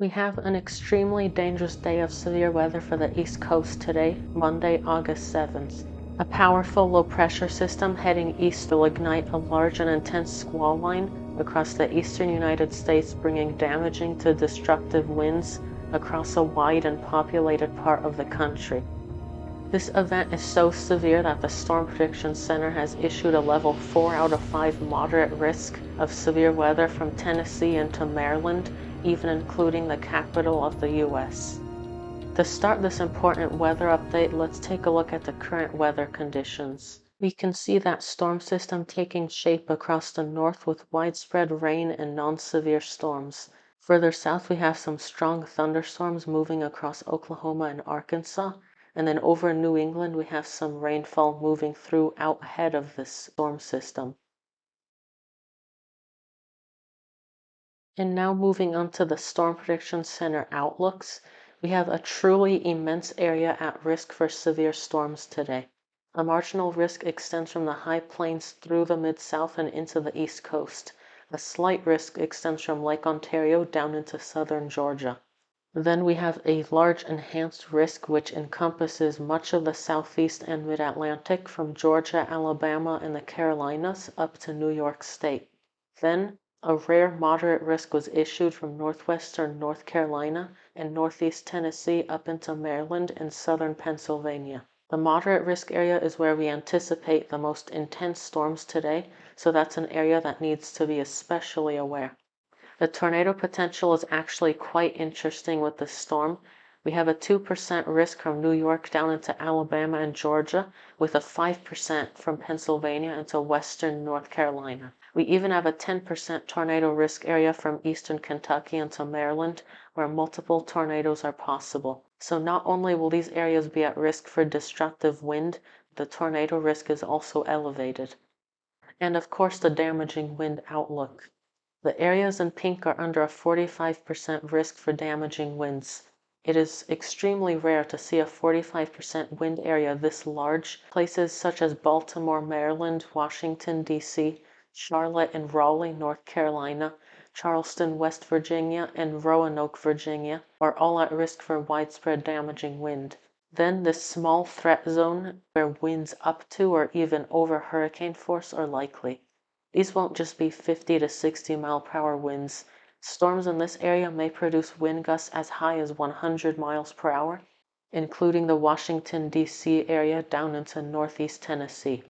We have an extremely dangerous day of severe weather for the East Coast today, Monday, August 7th. A powerful low-pressure system heading east will ignite a large and intense squall line across the eastern United States, bringing damaging to destructive winds across a wide and populated part of the country. This event is so severe that the Storm Prediction Center has issued a level 4 out of 5 moderate risk of severe weather from Tennessee into Maryland, even including the capital of the U.S. To start this important weather update, let's take a look at the current weather conditions. We can see that storm system taking shape across the north with widespread rain and non-severe storms. Further south, we have some strong thunderstorms moving across Oklahoma and Arkansas. And then over New England, we have some rainfall moving through out ahead of this storm system. And now moving on to the Storm Prediction Center outlooks, we have a truly immense area at risk for severe storms today. A marginal risk extends from the high plains through the Mid-South and into the East Coast. A slight risk extends from Lake Ontario down into southern Georgia. Then we have a large enhanced risk which encompasses much of the Southeast and Mid-Atlantic from Georgia, Alabama, and the Carolinas up to New York State. Then a rare moderate risk was issued from northwestern North Carolina and northeast Tennessee up into Maryland and southern Pennsylvania. The moderate risk area is where we anticipate the most intense storms today, so that's an area that needs to be especially aware. The tornado potential is actually quite interesting with this storm. We have a 2% risk from New York down into Alabama and Georgia, with a 5% from Pennsylvania into western North Carolina. We even have a 10% tornado risk area from eastern Kentucky into Maryland, where multiple tornadoes are possible. So not only will these areas be at risk for destructive wind, the tornado risk is also elevated. And of course, the damaging wind outlook. The areas in pink are under a 45% risk for damaging winds. It is extremely rare to see a 45% wind area this large. Places such as Baltimore, Maryland, Washington, D.C., Charlotte and Raleigh, North Carolina, Charleston, West Virginia, and Roanoke, Virginia, are all at risk for widespread damaging wind. Then this small threat zone where winds up to or even over hurricane force are likely. These won't just be 50 to 60 mile-per-hour winds. Storms in this area may produce wind gusts as high as 100 miles per hour, including the Washington, D.C. area down into northeast Tennessee.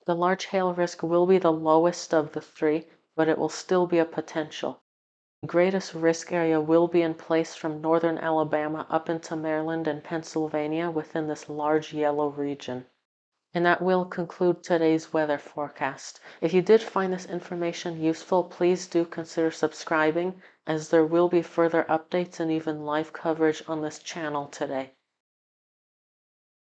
The large hail risk will be the lowest of the three, but it will still be a potential. The greatest risk area will be in place from northern Alabama up into Maryland and Pennsylvania within this large yellow region. And that will conclude today's weather forecast. If you did find this information useful, please do consider subscribing, as there will be further updates and even live coverage on this channel today.